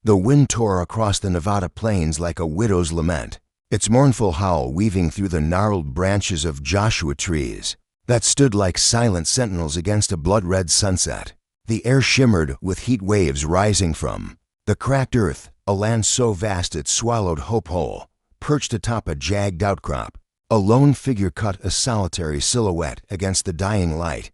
The wind tore across the Nevada plains like a widow's lament, its mournful howl weaving through the gnarled branches of Joshua trees that stood like silent sentinels against a blood-red sunset. The air shimmered with heat waves rising from the cracked earth, a land so vast it swallowed hope whole. Perched atop a jagged outcrop, a lone figure cut a solitary silhouette against the dying light.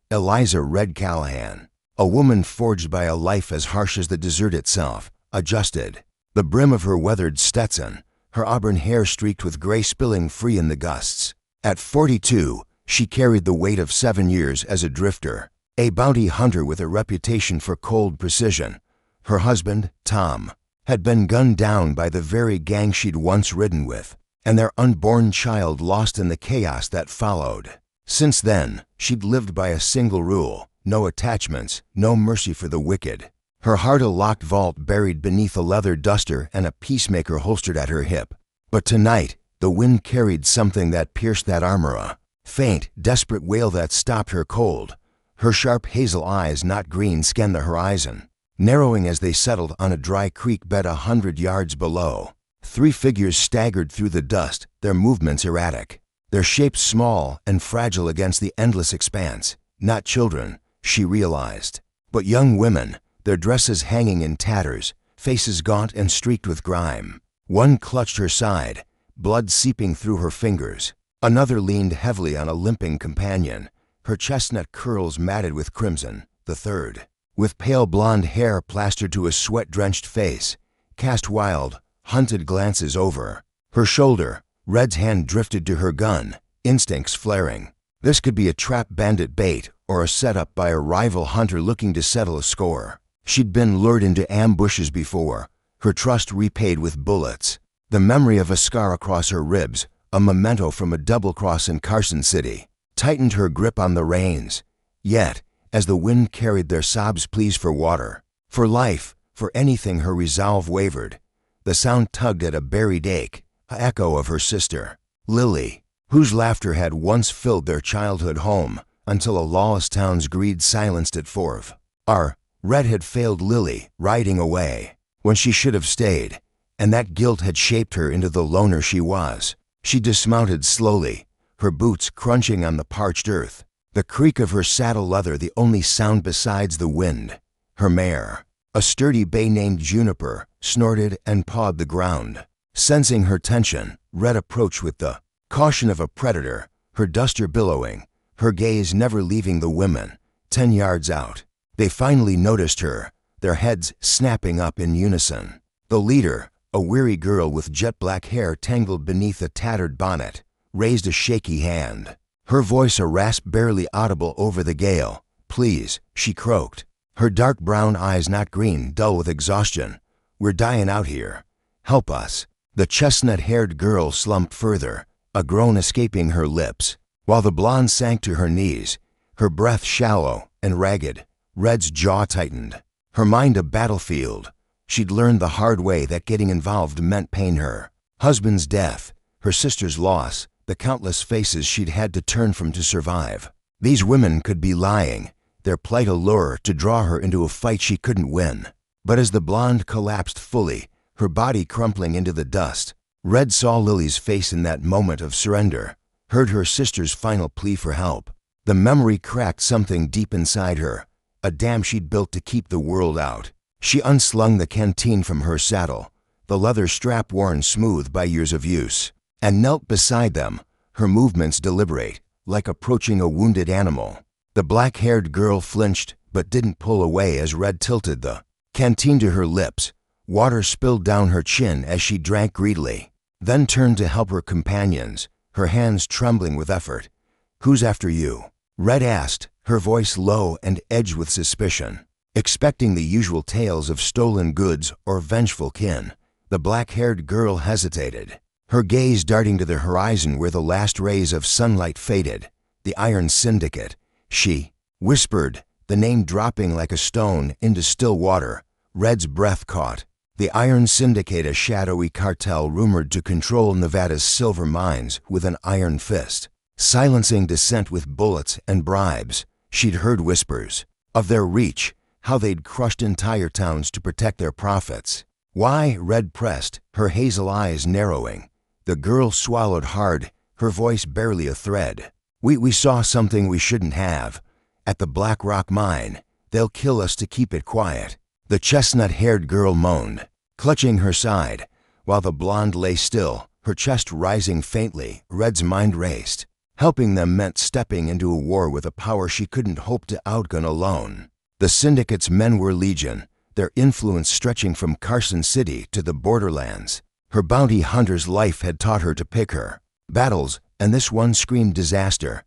Eliza Red Callahan, a woman forged by a life as harsh as the desert itself, adjusted the brim of her weathered Stetson, her auburn hair streaked with gray spilling free in the gusts. At 42, she carried the weight of 7 years as a drifter, a bounty hunter with a reputation for cold precision. Her husband, Tom, had been gunned down by the very gang she'd once ridden with, and their unborn child lost in the chaos that followed. Since then, she'd lived by a single rule: no attachments, no mercy for the wicked. Her heart a locked vault buried beneath a leather duster and a peacemaker holstered at her hip. But tonight, the wind carried something that pierced that armor, a faint, desperate wail that stopped her cold. Her sharp hazel eyes, not green, scanned the horizon, narrowing as they settled on a dry creek bed 100 yards below. 3 figures staggered through the dust, their movements erratic, their shapes small and fragile against the endless expanse. Not children, she realized, but young women, their dresses hanging in tatters, faces gaunt and streaked with grime. One clutched her side, blood seeping through her fingers. Another leaned heavily on a limping companion, her chestnut curls matted with crimson. The third, with pale blonde hair plastered to a sweat-drenched face, cast wild, hunted glances over her shoulder. Red's hand drifted to her gun, instincts flaring. This could be a trap bandit bait or a setup by a rival hunter looking to settle a score. She'd been lured into ambushes before, her trust repaid with bullets. The memory of a scar across her ribs, a memento from a double-cross in Carson City, tightened her grip on the reins. Yet, as the wind carried their sobs pleas for water, for life, for anything, her resolve wavered. The sound tugged at a buried ache, an echo of her sister, Lily, whose laughter had once filled their childhood home until a lawless town's greed silenced it forth. Red had failed Lily, riding away when she should have stayed, and that guilt had shaped her into the loner she was. She dismounted slowly, her boots crunching on the parched earth, the creak of her saddle leather the only sound besides the wind. Her mare, a sturdy bay named Juniper, snorted and pawed the ground. Sensing her tension, Red approached with the caution of a predator, her duster billowing, her gaze never leaving the women. 10 yards out, they finally noticed her, their heads snapping up in unison. The leader, a weary girl with jet-black hair tangled beneath a tattered bonnet, raised a shaky hand, her voice a rasp barely audible over the gale. "Please," she croaked, her dark brown eyes not green, dull with exhaustion. "We're dying out here. Help us." The chestnut-haired girl slumped further, a groan escaping her lips, while the blonde sank to her knees, her breath shallow and ragged. Red's jaw tightened, her mind a battlefield. She'd learned the hard way that getting involved meant pain. Her husband's death, her sister's loss, the countless faces she'd had to turn from to survive. These women could be lying, their plight a lure to draw her into a fight she couldn't win. But as the blonde collapsed fully, her body crumpling into the dust, Red saw Lily's face in that moment of surrender, heard her sister's final plea for help. The memory cracked something deep inside her, a dam she'd built to keep the world out. She unslung the canteen from her saddle, the leather strap worn smooth by years of use, and knelt beside them, her movements deliberate, like approaching a wounded animal. The black-haired girl flinched but didn't pull away as Red tilted the canteen to her lips. Water spilled down her chin as she drank greedily, then turned to help her companions, her hands trembling with effort. "Who's after you?" Red asked, her voice low and edged with suspicion. Expecting the usual tales of stolen goods or vengeful kin, the black-haired girl hesitated, her gaze darting to the horizon where the last rays of sunlight faded. "The Iron Syndicate," she whispered, the name dropping like a stone into still water. Red's breath caught. The Iron Syndicate, a shadowy cartel rumored to control Nevada's silver mines with an iron fist, silencing dissent with bullets and bribes. She'd heard whispers of their reach, how they'd crushed entire towns to protect their profits. Why? Red pressed, her hazel eyes narrowing. The girl swallowed hard, her voice barely a thread. We saw something we shouldn't have. At the Black Rock mine, they'll kill us to keep it quiet. The chestnut-haired girl moaned, clutching her side, while the blonde lay still, her chest rising faintly. Red's mind raced. Helping them meant stepping into a war with a power she couldn't hope to outgun alone. The Syndicate's men were legion, their influence stretching from Carson City to the borderlands. Her bounty hunter's life had taught her to pick her battles, and this one screamed disaster.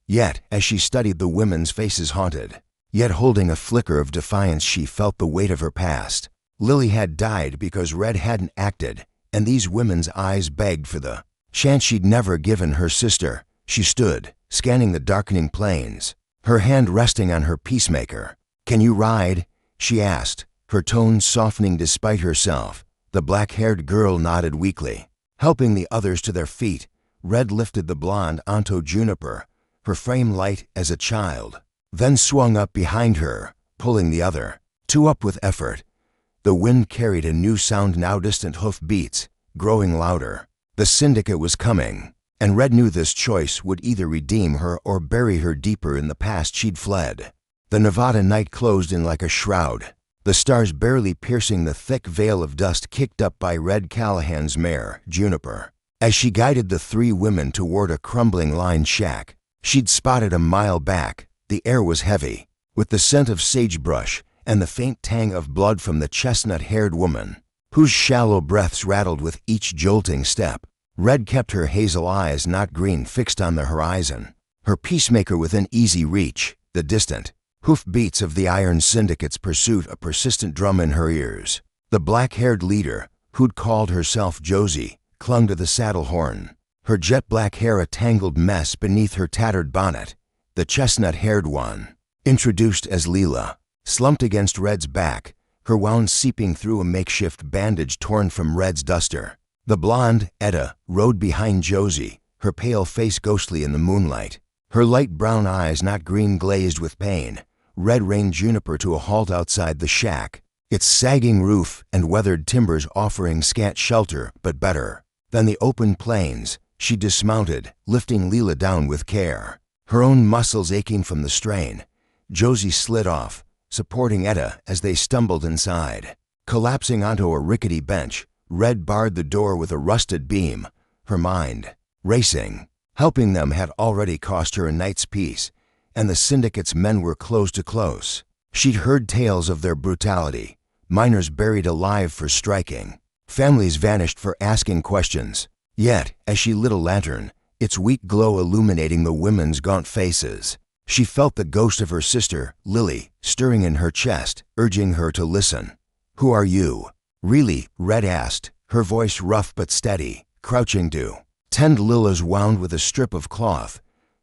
Yet, as she studied the women's faces haunted, yet holding a flicker of defiance, she felt the weight of her past. Lily had died because Red hadn't acted, and these women's eyes begged for the chance she'd never given her sister. She stood, scanning the darkening plains, her hand resting on her peacemaker. "Can you ride?" she asked, her tone softening despite herself. The black-haired girl nodded weakly. Helping the others to their feet, Red lifted the blonde onto Juniper, her frame light as a child, then swung up behind her, pulling the other two up with effort. The wind carried a new sound, now distant hoof beats, growing louder. The Syndicate was coming, and Red knew this choice would either redeem her or bury her deeper in the past she'd fled. The Nevada night closed in like a shroud, the stars barely piercing the thick veil of dust kicked up by Red Callahan's mare, Juniper. As she guided the three women toward a crumbling lined shack she'd spotted a mile back, the air was heavy, with the scent of sagebrush and the faint tang of blood from the chestnut-haired woman, whose shallow breaths rattled with each jolting step. Red kept her hazel eyes, not green, fixed on the horizon, her peacemaker within easy reach, the distant hoof beats of the Iron Syndicate's pursuit a persistent drum in her ears. The black-haired leader, who'd called herself Josie, clung to the saddle horn, her jet-black hair a tangled mess beneath her tattered bonnet. The chestnut-haired one, introduced as Leela, slumped against Red's back, her wound seeping through a makeshift bandage torn from Red's duster. The blonde, Etta, rode behind Josie, her pale face ghostly in the moonlight, her light brown eyes not green glazed with pain. Red reined Juniper to a halt outside the shack, its sagging roof and weathered timbers offering scant shelter, but better than the open plains. She dismounted, lifting Leela down with care, her own muscles aching from the strain. Josie slid off, supporting Etta as they stumbled inside. Collapsing onto a rickety bench, Red barred the door with a rusted beam, her mind racing. Helping them had already cost her a night's peace, and the Syndicate's men were close to close. She'd heard tales of their brutality, miners buried alive for striking, families vanished for asking questions. Yet, as she lit a lantern, its weak glow illuminating the women's gaunt faces, she felt the ghost of her sister, Lily, stirring in her chest, urging her to listen. "Who are you?" "Really?" Red asked, her voice rough but steady, crouching to tend Lila's wound with a strip of cloth.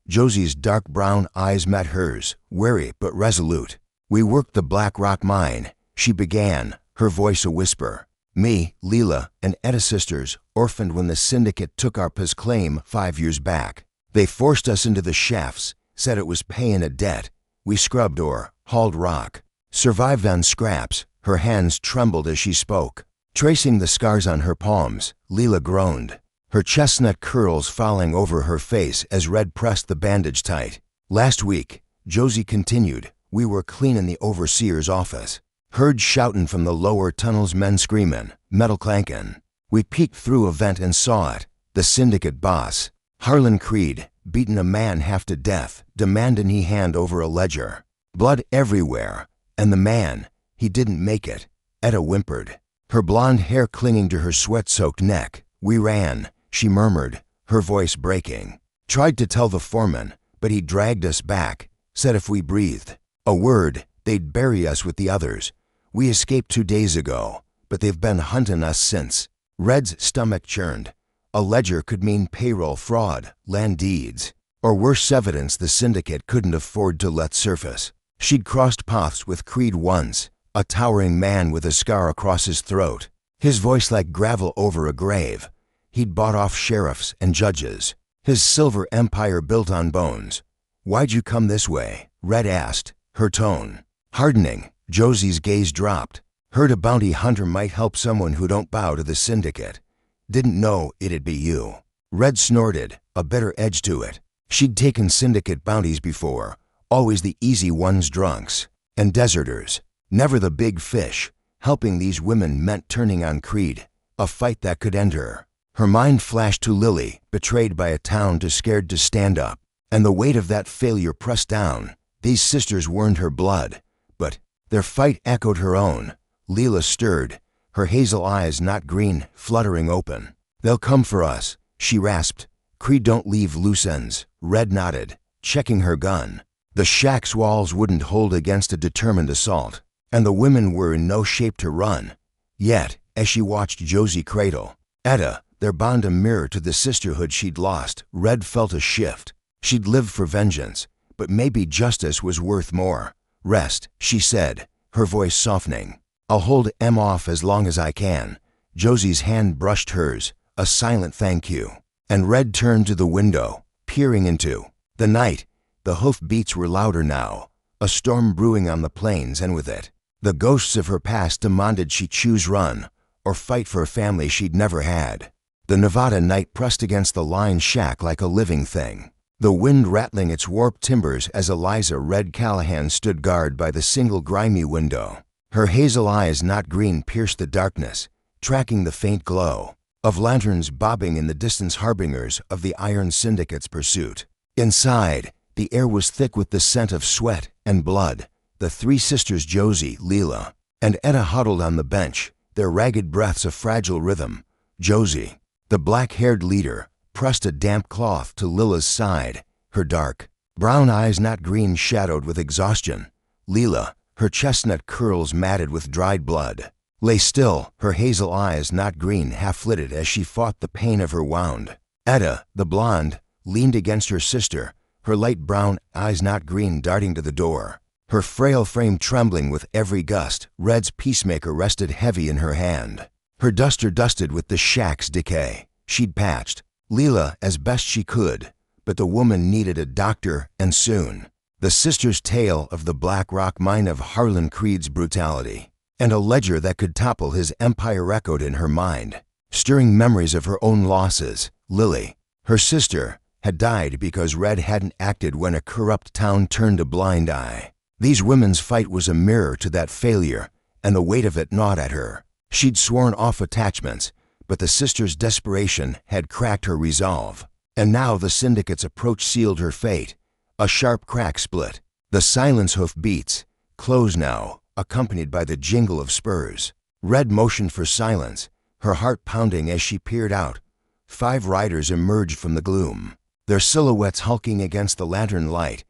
Josie's dark brown eyes met hers, wary but resolute. "We worked the Black Rock mine," she began, her voice a whisper. "Me, Leela, and Etta sisters, orphaned when the Syndicate took our claim 5 years back. They forced us into the shafts, said it was paying a debt. We scrubbed ore, hauled rock, survived on scraps." Her hands trembled as she spoke, tracing the scars on her palms. Leela groaned, her chestnut curls falling over her face as Red pressed the bandage tight. "Last week," Josie continued, "we were cleaning the overseer's office. Heard shoutin' from the lower tunnels, men screamin', metal clankin'. We peeked through a vent and saw it. The Syndicate boss, Harlan Creed, beatin' a man half to death, demandin' he hand over a ledger. Blood everywhere, and the man, he didn't make it." Etta whimpered, her blonde hair clinging to her sweat-soaked neck. "We ran," she murmured, her voice breaking. "Tried to tell the foreman, but he dragged us back, said if we breathed a word, they'd bury us with the others. We escaped 2 days ago, but they've been hunting us since." Red's stomach churned. A ledger could mean payroll fraud, land deeds, or worse evidence the Syndicate couldn't afford to let surface. She'd crossed paths with Creed once, a towering man with a scar across his throat, his voice like gravel over a grave. He'd bought off sheriffs and judges, his silver empire built on bones. "Why'd you come this way?" Red asked, her tone hardening. Josie's gaze dropped. Heard a bounty hunter might help someone who don't bow to the syndicate. Didn't know it'd be you. Red snorted, a bitter edge to it. She'd taken syndicate bounties before, always the easy ones, drunks and deserters. Never the big fish. Helping these women meant turning on Creed, a fight that could end her. Her mind flashed to Lily, betrayed by a town too scared to stand up. And the weight of that failure pressed down. These sisters weren't her blood, but their fight echoed her own. Leela stirred, her hazel eyes not green, fluttering open. They'll come for us, she rasped. Creed don't leave loose ends. Red nodded, checking her gun. The shack's walls wouldn't hold against a determined assault, and the women were in no shape to run. Yet, as she watched Josie cradle Etta, their bond a mirror to the sisterhood she'd lost, Red felt a shift. She'd lived for vengeance, but maybe justice was worth more. Rest, she said, her voice softening. I'll hold Em off as long as I can. Josie's hand brushed hers, a silent thank you. And Red turned to the window, peering into the night. The hoofbeats were louder now, a storm brewing on the plains, and with it, the ghosts of her past demanded she choose run or fight for a family she'd never had. The Nevada night pressed against the line shack like a living thing, the wind rattling its warped timbers as Eliza Red Callahan stood guard by the single grimy window. Her hazel eyes, not green, pierced the darkness, tracking the faint glow of lanterns bobbing in the distance, harbingers of the Iron Syndicate's pursuit. Inside, the air was thick with the scent of sweat and blood. The three sisters, Josie, Leela, and Etta, huddled on the bench, their ragged breaths a fragile rhythm. Josie, the black-haired leader, pressed a damp cloth to Lila's side, her dark brown eyes not green shadowed with exhaustion. Leela, her chestnut curls matted with dried blood, lay still, her hazel eyes not green half-lidded as she fought the pain of her wound. Etta, the blonde, leaned against her sister, her light brown eyes not green darting to the door, her frail frame trembling with every gust. Red's peacemaker rested heavy in her hand, her duster dusted with the shack's decay. She'd patched Leela as best she could, but the woman needed a doctor, and soon. The sister's tale of the Black Rock mine of Harlan Creed's brutality, and a ledger that could topple his empire echoed in her mind, stirring memories of her own losses. Lily, her sister, had died because Red hadn't acted when a corrupt town turned a blind eye. These women's fight was a mirror to that failure, and the weight of it gnawed at her. She'd sworn off attachments, but the sister's desperation had cracked her resolve. And now the syndicate's approach sealed her fate. A sharp crack split. The silence hoof beats, close now, accompanied by the jingle of spurs. Red motioned for silence, her heart pounding as she peered out. 5 riders emerged from the gloom, their silhouettes hulking against the lantern light.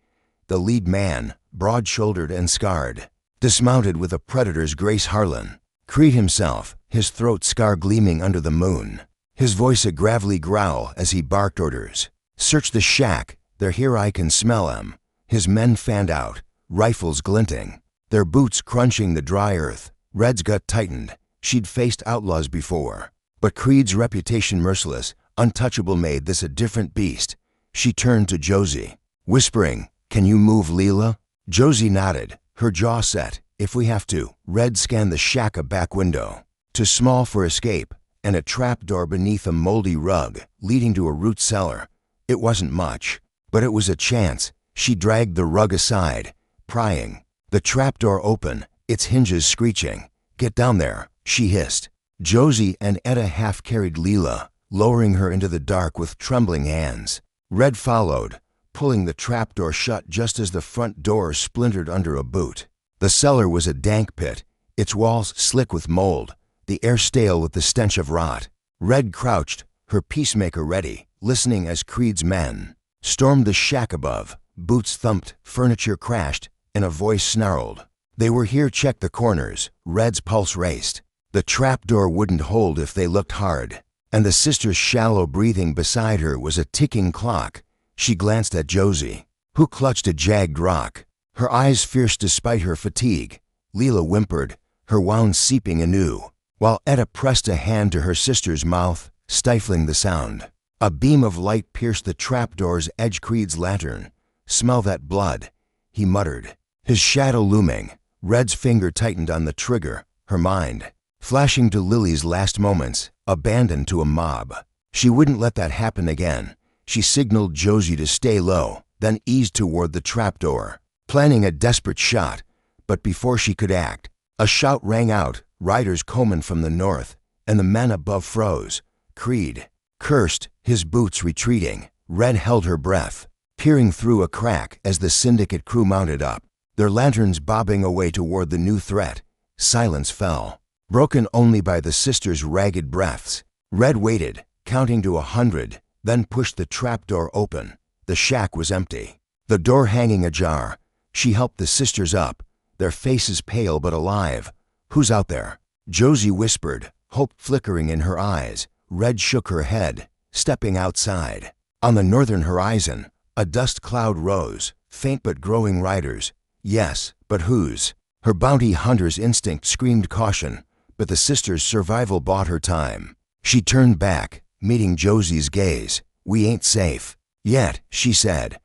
The lead man, broad-shouldered and scarred, dismounted with a predator's grace. Harlan. Creed himself, his throat scar gleaming under the moon, his voice a gravelly growl as he barked orders. Search the shack, they're here, I can smell 'em. His men fanned out, rifles glinting, their boots crunching the dry earth. Red's gut tightened. She'd faced outlaws before, but Creed's reputation, merciless, untouchable, made this a different beast. She turned to Josie, whispering, "Can you move, Leela?" Josie nodded, her jaw set. "If we have to." Red scanned the shack, a back window, too small for escape, and a trapdoor beneath a moldy rug, leading to a root cellar. It wasn't much, but it was a chance. She dragged the rug aside, prying the trapdoor open, its hinges screeching. "Get down there," she hissed. Josie and Etta half carried Leela, lowering her into the dark with trembling hands. Red followed, pulling the trapdoor shut just as the front door splintered under a boot. The cellar was a dank pit, its walls slick with mold, the air stale with the stench of rot. Red crouched, her peacemaker ready, listening as Creed's men stormed the shack above. Boots thumped, furniture crashed, and a voice snarled. They were here, check the corners. Red's pulse raced. The trapdoor wouldn't hold if they looked hard, and the sister's shallow breathing beside her was a ticking clock. She glanced at Josie, who clutched a jagged rock, her eyes fierce despite her fatigue. Leela whimpered, her wound seeping anew, while Etta pressed a hand to her sister's mouth, stifling the sound. A beam of light pierced the trapdoor's edge. Creed's lantern. "Smell that blood," he muttered, his shadow looming. Red's finger tightened on the trigger, her mind flashing to Lily's last moments, abandoned to a mob. She wouldn't let that happen again. She signaled Josie to stay low, then eased toward the trapdoor, planning a desperate shot. But before she could act, a shout rang out, riders coming from the north, and the men above froze. Creed cursed, his boots retreating. Red held her breath, peering through a crack as the Syndicate crew mounted up, their lanterns bobbing away toward the new threat. Silence fell, broken only by the sisters' ragged breaths. Red waited, counting to 100, then pushed the trapdoor open. The shack was empty, the door hanging ajar. She helped the sisters up, their faces pale but alive. "Who's out there?" Josie whispered, hope flickering in her eyes. Red shook her head, stepping outside. On the northern horizon, a dust cloud rose, faint but growing. Riders. Yes, but whose? Her bounty hunter's instinct screamed caution, but the sisters' survival bought her time. She turned back, meeting Josie's gaze. "We ain't safe yet," she said,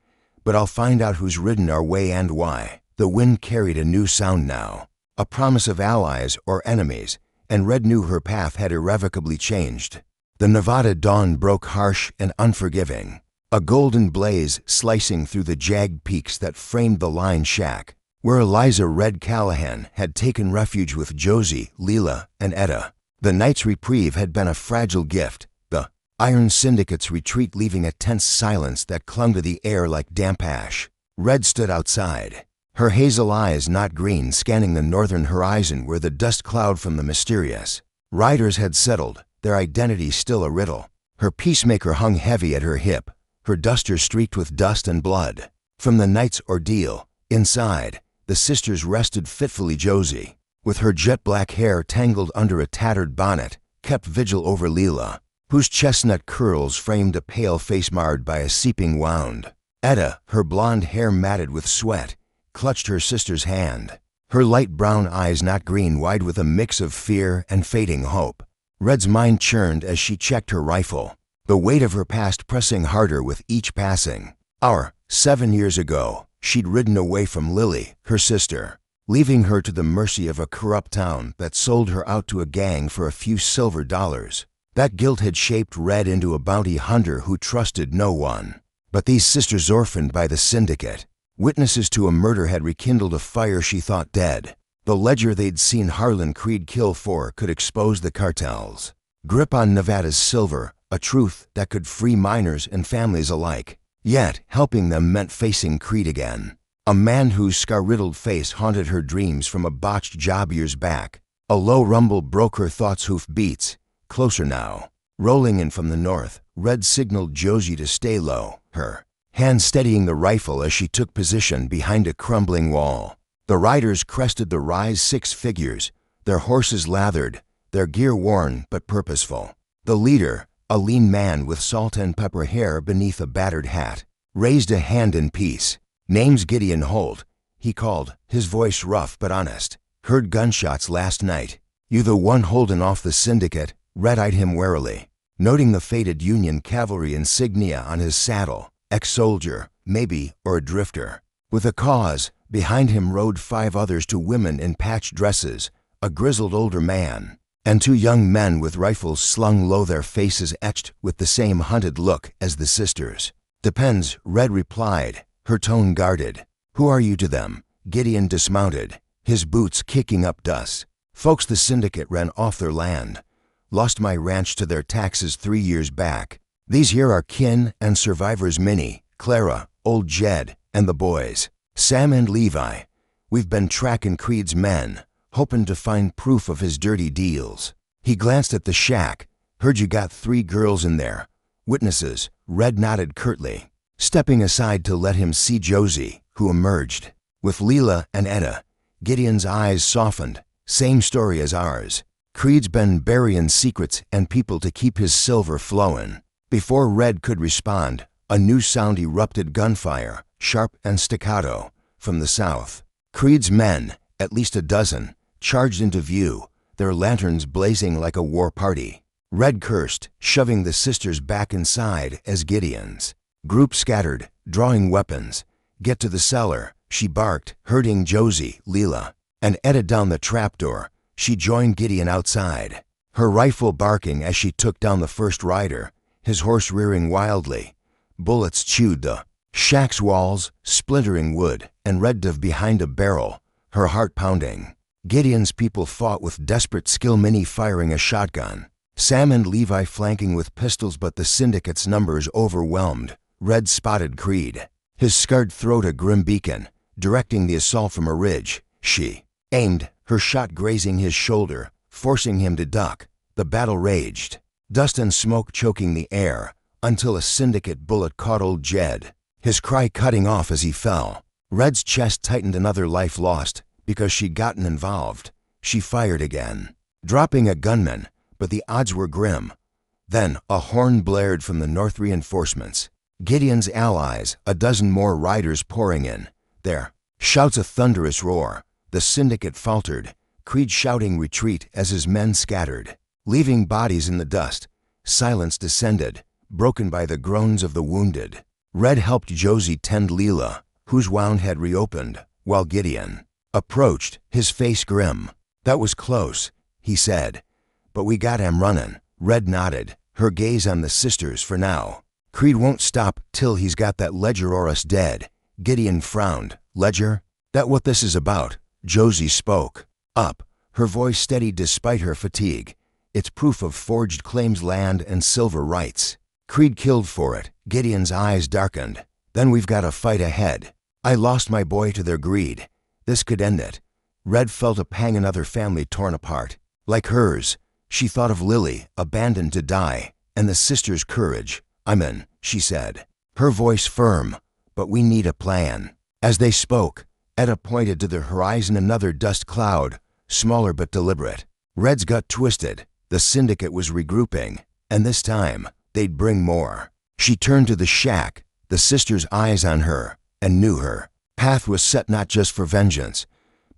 "but I'll find out who's ridden our way and why." The wind carried a new sound now, a promise of allies or enemies, and Red knew her path had irrevocably changed. The Nevada dawn broke harsh and unforgiving, a golden blaze slicing through the jagged peaks that framed the line shack, where Eliza Red Callahan had taken refuge with Josie, Leela, and Etta. The night's reprieve had been a fragile gift, the Iron Syndicate's retreat leaving a tense silence that clung to the air like damp ash. Red stood outside, her hazel eyes not green, scanning the northern horizon where the dust cloud from the mysterious riders had settled, their identity still a riddle. Her peacemaker hung heavy at her hip, her duster streaked with dust and blood from the night's ordeal. Inside, the sisters rested fitfully. Josie, with her jet-black hair tangled under a tattered bonnet, kept vigil over Leela, whose chestnut curls framed a pale face marred by a seeping wound. Etta, her blonde hair matted with sweat, clutched her sister's hand, her light brown eyes not green, wide with a mix of fear and fading hope. Red's mind churned as she checked her rifle, the weight of her past pressing harder with each passing hour. 7 years ago, she'd ridden away from Lily, her sister, leaving her to the mercy of a corrupt town that sold her out to a gang for a few silver dollars. That guilt had shaped Red into a bounty hunter who trusted no one. But these sisters, orphaned by the Syndicate, witnesses to a murder, had rekindled a fire she thought dead. The ledger they'd seen Harlan Creed kill for could expose the cartel's grip on Nevada's silver, a truth that could free miners and families alike. Yet, helping them meant facing Creed again, a man whose scar-riddled face haunted her dreams from a botched job years back. A low rumble broke her thoughts' hoof beats. Closer now. Rolling in from the north, Red signaled Josie to stay low, her hand steadying the rifle as she took position behind a crumbling wall. The riders crested the rise, 6 figures, their horses lathered, their gear worn but purposeful. The leader, a lean man with salt and pepper hair beneath a battered hat, raised a hand in peace. "Name's Gideon Holt," he called, his voice rough but honest. "Heard gunshots last night. You the one holding off the Syndicate?" Red eyed him warily, noting the faded Union cavalry insignia on his saddle. Ex-soldier, maybe, or a drifter. With a cause, behind him rode 5 others, 2 women in patched dresses, a grizzled older man, and 2 young men with rifles slung low, their faces etched with the same hunted look as the sisters. "Depends," Red replied, her tone guarded. "Who are you to them?" Gideon dismounted, his boots kicking up dust. "Folks the Syndicate ran off their land. Lost my ranch to their taxes 3 years back. These here are kin and survivors: Minnie, Clara, old Jed, and the boys, Sam and Levi. We've been tracking Creed's men, hoping to find proof of his dirty deals." He glanced at the shack. "Heard you got 3 girls in there. Witnesses?" Red nodded curtly, stepping aside to let him see Josie, who emerged with Leela and Etta. Gideon's eyes softened. "Same story as ours. Creed's been burying secrets and people to keep his silver flowing." Before Red could respond, a new sound erupted: gunfire, sharp and staccato, from the south. Creed's men, at least a dozen, charged into view, their lanterns blazing like a war party. Red cursed, shoving the sisters back inside as Gideon's group scattered, drawing weapons. "Get to the cellar," she barked, herding Josie, Leela, and Etta down the trapdoor. She joined Gideon outside, her rifle barking as she took down the first rider, his horse rearing wildly. Bullets chewed the shack's walls, splintering wood, and Red dove behind a barrel, her heart pounding. Gideon's people fought with desperate skill, Minnie firing a shotgun, Sam and Levi flanking with pistols, but the Syndicate's numbers overwhelmed. Red spotted Creed, his scarred throat a grim beacon, directing the assault from a ridge. She aimed, her shot grazing his shoulder, forcing him to duck. The battle raged, dust and smoke choking the air, until a Syndicate bullet caught old Jed, his cry cutting off as he fell. Red's chest tightened, another life lost because she'd gotten involved. She fired again, dropping a gunman, but the odds were grim. Then a horn blared from the North reinforcements. Gideon's allies, a dozen more riders pouring in. Their shouts a thunderous roar. The Syndicate faltered, Creed shouting retreat as his men scattered, leaving bodies in the dust. Silence descended, broken by the groans of the wounded. Red helped Josie tend Leela, whose wound had reopened, while Gideon approached, his face grim. "That was close," he said, "but we got him running." Red nodded, her gaze on the sisters for now. "Creed won't stop till he's got that ledger or us dead." Gideon frowned. "Ledger? That what this is about?" Josie spoke up, her voice steady despite her fatigue. "It's proof of forged claims, land and silver rights. Creed killed for it." Gideon's eyes darkened. "Then we've got a fight ahead. I lost my boy to their greed. This could end it." Red felt a pang, another family torn apart. Like hers, she thought of Lily, abandoned to die, and the sisters' courage. "I'm in," she said, her voice firm, "but we need a plan." As they spoke, Etta pointed to the horizon, another dust cloud, smaller but deliberate. Red's gut twisted. The Syndicate was regrouping, and this time they'd bring more. She turned to the shack, the sisters' eyes on her, and knew her path was set not just for vengeance,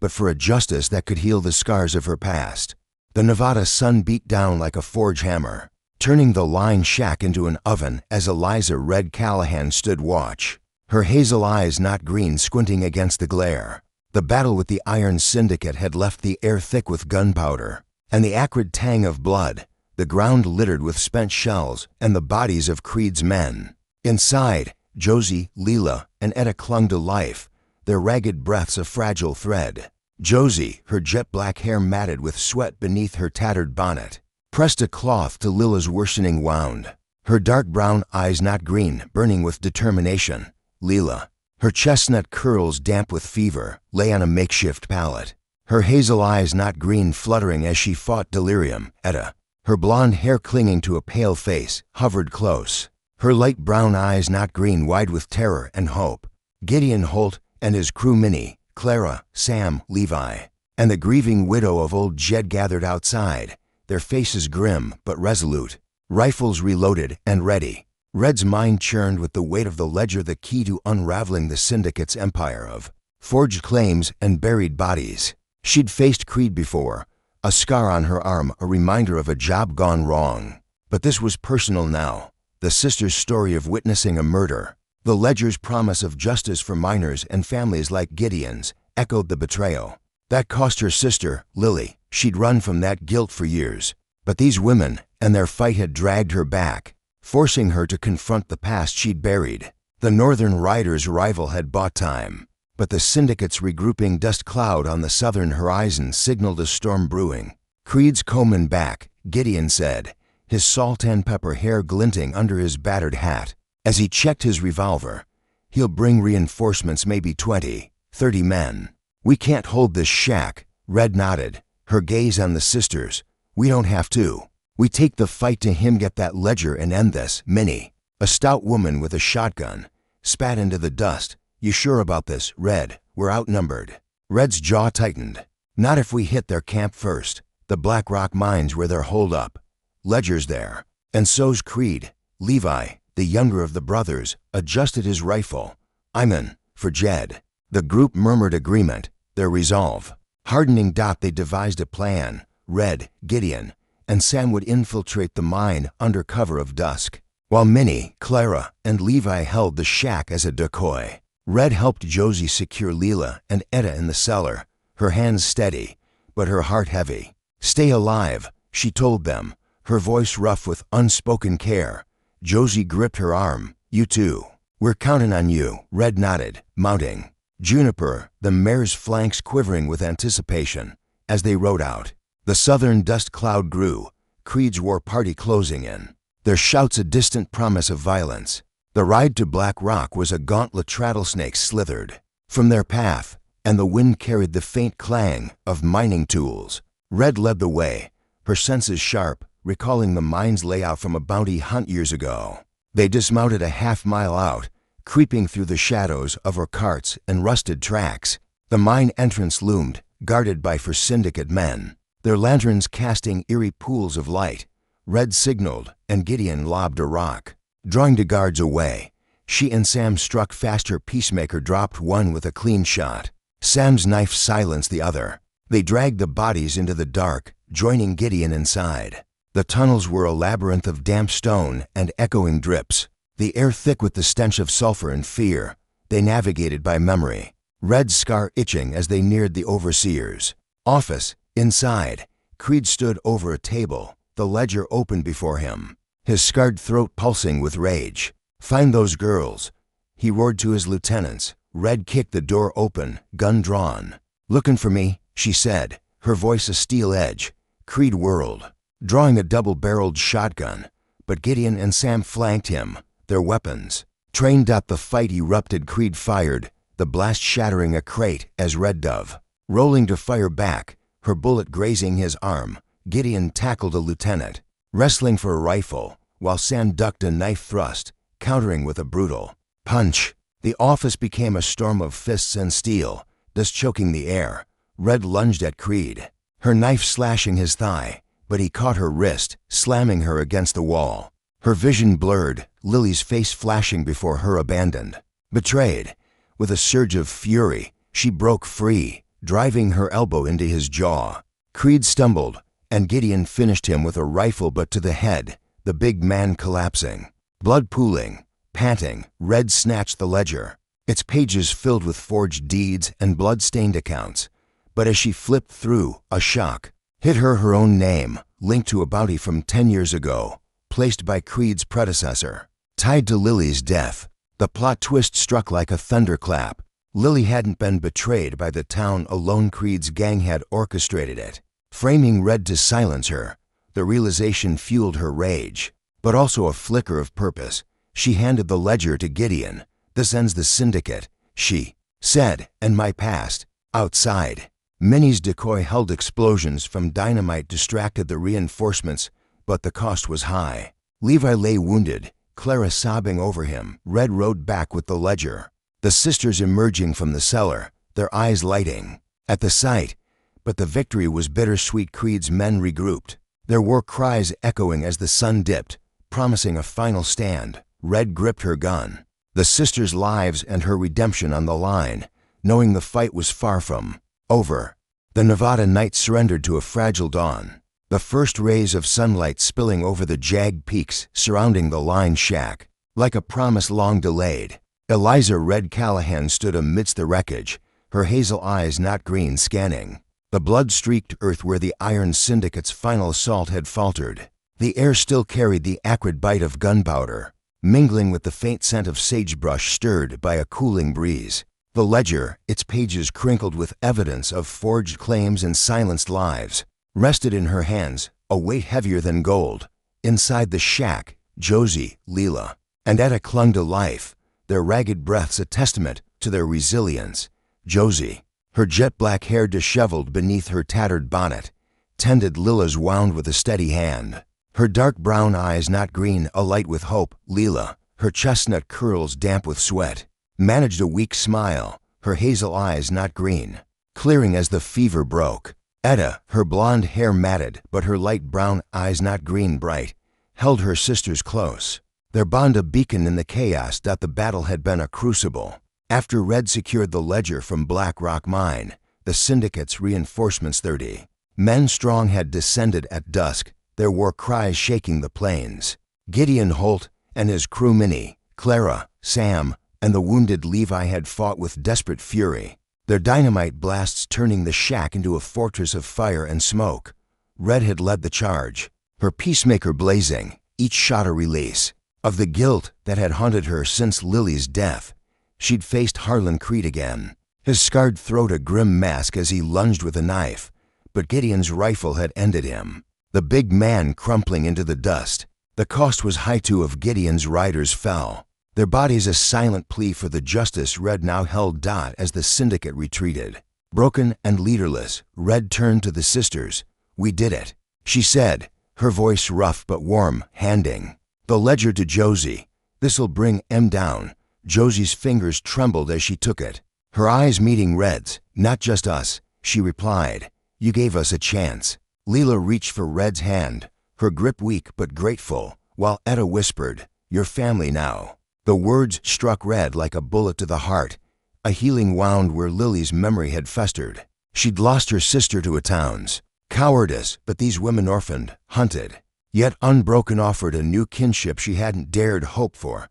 but for a justice that could heal the scars of her past. The Nevada sun beat down like a forge hammer, turning the line shack into an oven as Eliza Red Callahan stood watch, her hazel eyes not green squinting against the glare. The battle with the Iron Syndicate had left the air thick with gunpowder and the acrid tang of blood, the ground littered with spent shells and the bodies of Creed's men. Inside, Josie, Leela, and Etta clung to life, their ragged breaths a fragile thread. Josie, her jet-black hair matted with sweat beneath her tattered bonnet, pressed a cloth to Lila's worsening wound, her dark brown eyes not green burning with determination. Leela, her chestnut curls damp with fever, lay on a makeshift pallet, her hazel eyes not green fluttering as she fought delirium. Etta, her blonde hair clinging to a pale face, hovered close, her light brown eyes not green wide with terror and hope. Gideon Holt and his crew, Minnie, Clara, Sam, Levi, and the grieving widow of old Jed gathered outside, their faces grim but resolute, rifles reloaded and ready. Red's mind churned with the weight of the ledger, the key to unraveling the Syndicate's empire of forged claims and buried bodies. She'd faced Creed before, a scar on her arm, a reminder of a job gone wrong. But this was personal now, the sister's story of witnessing a murder. The ledger's promise of justice for minors and families like Gideon's echoed the betrayal. That cost her sister, Lily. She'd run from that guilt for years. But these women and their fight had dragged her back, forcing her to confront the past she'd buried. The Northern Riders' rival had bought time, but the Syndicate's regrouping dust cloud on the southern horizon signaled a storm brewing. "Creed's combing back," Gideon said, his salt and pepper hair glinting under his battered hat. As he checked his revolver, "He'll bring reinforcements, maybe 20, 30 men. We can't hold this shack." Red nodded, her gaze on the sisters. "We don't have to. We take the fight to him, get that ledger and end this." Minnie, a stout woman with a shotgun, spat into the dust. "You sure about this, Red? We're outnumbered." Red's jaw tightened. "Not if we hit their camp first. The Black Rock mines where they're holed up. Ledger's there, and so's Creed." Levi, the younger of the brothers, adjusted his rifle. "I'm in, for Jed." The group murmured agreement, their resolve hardening. They devised a plan. Red, Gideon, and Sam would infiltrate the mine under cover of dusk, while Minnie, Clara, and Levi held the shack as a decoy. Red helped Josie secure Leela and Etta in the cellar, her hands steady, but her heart heavy. "Stay alive," she told them, her voice rough with unspoken care. Josie gripped her arm. "You too. We're counting on you." Red nodded, mounting Juniper, the mare's flanks quivering with anticipation. As they rode out, the southern dust cloud grew, Creed's war party closing in, their shouts a distant promise of violence. The ride to Black Rock was a gauntlet rattlesnakes slithered from their path, and the wind carried the faint clang of mining tools. Red led the way, her senses sharp, recalling the mine's layout from a bounty hunt years ago. They dismounted a half-mile out, creeping through the shadows of her carts and rusted tracks. The mine entrance loomed, guarded by Syndicate men, their lanterns casting eerie pools of light. Red signaled, and Gideon lobbed a rock. Drawing the guards away, she and Sam struck faster. Peacemaker dropped one with a clean shot. Sam's knife silenced the other. They dragged the bodies into the dark, joining Gideon inside. The tunnels were a labyrinth of damp stone and echoing drips, the air thick with the stench of sulfur and fear. They navigated by memory, Red's scar itching as they neared the overseer's office. Inside, Creed stood over a table, the ledger open before him, his scarred throat pulsing with rage. "Find those girls," he roared to his lieutenants. Red kicked the door open, gun drawn. "Looking for me?" she said, her voice a steel edge. Creed whirled, drawing a double-barreled shotgun, but Gideon and Sam flanked him, their weapons trained up. The fight erupted. Creed fired, the blast shattering a crate as Red dove, rolling to fire back, her bullet grazing his arm. Gideon tackled a lieutenant, wrestling for a rifle, while Sam ducked a knife thrust, countering with a brutal punch. The office became a storm of fists and steel, dust choking the air. Red lunged at Creed, her knife slashing his thigh, but he caught her wrist, slamming her against the wall. Her vision blurred, Lily's face flashing before her. Abandoned, betrayed. With a surge of fury, she broke free, driving her elbow into his jaw. Creed stumbled, and Gideon finished him with a rifle, but to the head, the big man collapsing. Blood pooling, panting, Red snatched the ledger, its pages filled with forged deeds and blood-stained accounts. But as she flipped through, a shock hit her. Her own name, linked to a bounty from 10 years ago, placed by Creed's predecessor, tied to Lily's death. The plot twist struck like a thunderclap. Lily hadn't been betrayed by the town alone. Creed's gang had orchestrated it, framing Red to silence her. The realization fueled her rage, but also a flicker of purpose. She handed the ledger to Gideon. "This ends the syndicate," she said, "and my past." Outside, Minnie's decoy held explosions from dynamite distracted the reinforcements, but the cost was high. Levi lay wounded, Clara sobbing over him. Red rode back with the ledger, the sisters emerging from the cellar, their eyes lighting at the sight. But the victory was bittersweet. Creed's men regrouped, their war cries echoing as the sun dipped, promising a final stand. Red gripped her gun, the sisters' lives and her redemption on the line, knowing the fight was far from over. The Nevada night surrendered to a fragile dawn, the first rays of sunlight spilling over the jagged peaks surrounding the line shack. Like a promise long delayed, Eliza Red Callahan stood amidst the wreckage, her hazel eyes not green scanning the blood-streaked earth where the Iron Syndicate's final assault had faltered. The air still carried the acrid bite of gunpowder, mingling with the faint scent of sagebrush stirred by a cooling breeze. The ledger, its pages crinkled with evidence of forged claims and silenced lives, rested in her hands, a weight heavier than gold. Inside the shack, Josie, Leela, and Etta clung to life, their ragged breaths a testament to their resilience. Josie, her jet-black hair disheveled beneath her tattered bonnet, tended Lila's wound with a steady hand, her dark brown eyes not green alight with hope. Leela, her chestnut curls damp with sweat, managed a weak smile, her hazel eyes not green, clearing as the fever broke. Etta, her blonde hair matted but her light brown eyes not green bright, held her sisters close, their bond a beacon in the chaos. The battle had been a crucible. After Red secured the ledger from Black Rock Mine, the Syndicate's reinforcements 30 men strong had descended at dusk, their war cries shaking the plains. Gideon Holt and his crew Minnie, Clara, Sam, and the wounded Levi had fought with desperate fury. their dynamite blasts turning the shack into a fortress of fire and smoke. Red had led the charge, her peacemaker blazing, each shot a release of the guilt that had haunted her since Lily's death. She'd faced Harlan Creed again, his scarred throat a grim mask as he lunged with a knife, but Gideon's rifle had ended him, the big man crumpling into the dust. The cost was high. Two of Gideon's riders fell, their bodies a silent plea for the justice Red now held. As the syndicate retreated, broken and leaderless, Red turned to the sisters. "We did it," she said, her voice rough but warm, handing the ledger to Josie. "This'll bring em down." Josie's fingers trembled as she took it, her eyes meeting Red's. "Not just us," she replied. "You gave us a chance." Leela reached for Red's hand, her grip weak but grateful, while Etta whispered, "Your family now." The words struck Red like a bullet to the heart, a healing wound where Lily's memory had festered. She'd lost her sister to a town's cowardice, but these women orphaned, hunted, yet unbroken offered a new kinship she hadn't dared hope for.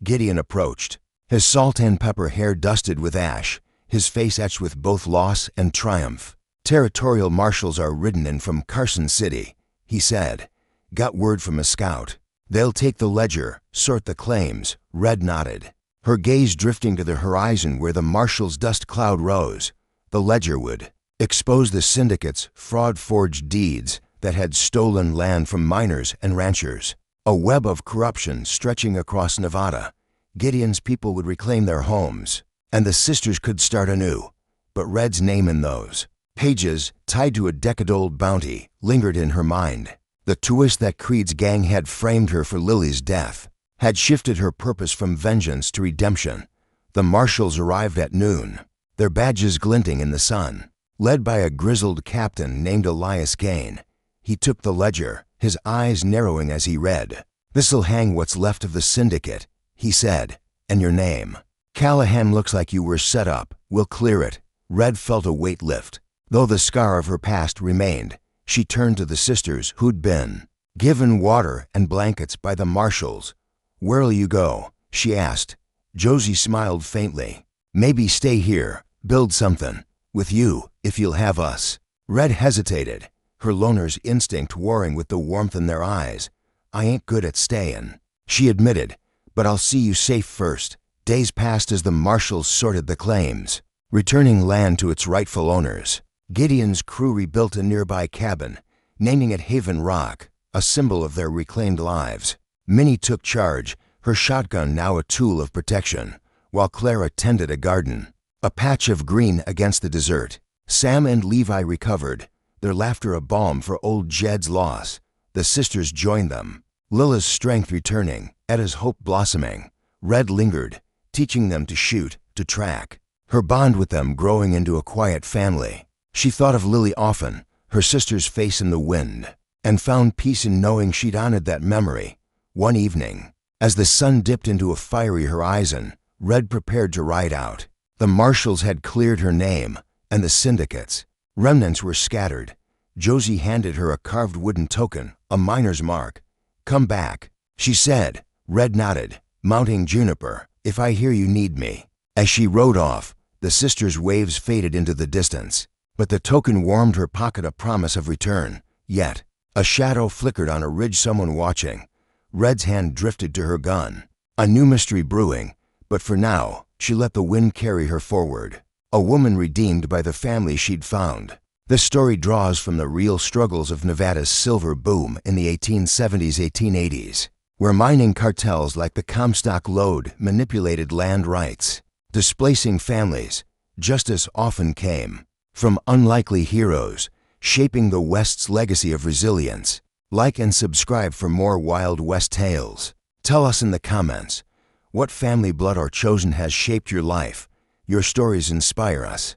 Gideon approached, his salt and pepper hair dusted with ash, his face etched with both loss and triumph. "Territorial marshals are ridden in from Carson City," he said. "Got word from a scout. They'll take the ledger, sort the claims." Red nodded, her gaze drifting to the horizon where the marshal's dust cloud rose. The ledger would expose the syndicate's fraud-forged deeds that had stolen land from miners and ranchers. A web of corruption stretching across Nevada. Gideon's people would reclaim their homes, and the sisters could start anew. But Red's name in those pages, tied to a decade-old bounty, lingered in her mind. The twist that Creed's gang had framed her for Lily's death had shifted her purpose from vengeance to redemption. The marshals arrived at noon, their badges glinting in the sun. Led by a grizzled captain named Elias Kane, he took the ledger, his eyes narrowing as he read. "This'll hang what's left of the syndicate," he said, "and your name. Callahan, looks like you were set up. We'll clear it." Red felt a weight lift. Though the scar of her past remained, she turned to the sisters who'd been given water and blankets by the marshals. "Where'll you go?" she asked. Josie smiled faintly. "Maybe stay here, build something with you, if you'll have us." Red hesitated, her loner's instinct warring with the warmth in their eyes. "I ain't good at stayin'," she admitted, "but I'll see you safe first." Days passed as the marshals sorted the claims, returning land to its rightful owners. Gideon's crew rebuilt a nearby cabin, naming it Haven Rock, a symbol of their reclaimed lives. Minnie took charge, her shotgun now a tool of protection, while Clara tended a garden, a patch of green against the desert. Sam and Levi recovered, their laughter a balm for old Jed's loss. The sisters joined them, Lila's strength returning, Etta's hope blossoming. Red lingered, teaching them to shoot, to track, her bond with them growing into a quiet family. She thought of Lily often, her sister's face in the wind, and found peace in knowing she'd honored that memory. One evening, as the sun dipped into a fiery horizon, Red prepared to ride out. The marshals had cleared her name, and the syndicates. Remnants were scattered. Josie handed her a carved wooden token, a miner's mark. "Come back," she said. Red nodded, mounting Juniper. "If I hear you need me." As she rode off, the sisters' waves faded into the distance, but the token warmed her pocket, a promise of return. Yet, a shadow flickered on a ridge, someone watching. Red's hand drifted to her gun, a new mystery brewing, but for now, she let the wind carry her forward. A woman redeemed by the family she'd found. This story draws from the real struggles of Nevada's silver boom in the 1870s, 1880s, where mining cartels like the Comstock Lode manipulated land rights, displacing families. Justice often came from unlikely heroes, shaping the West's legacy of resilience. Like and subscribe for more Wild West tales. Tell us in the comments what family blood or chosen has shaped your life. Your stories inspire us.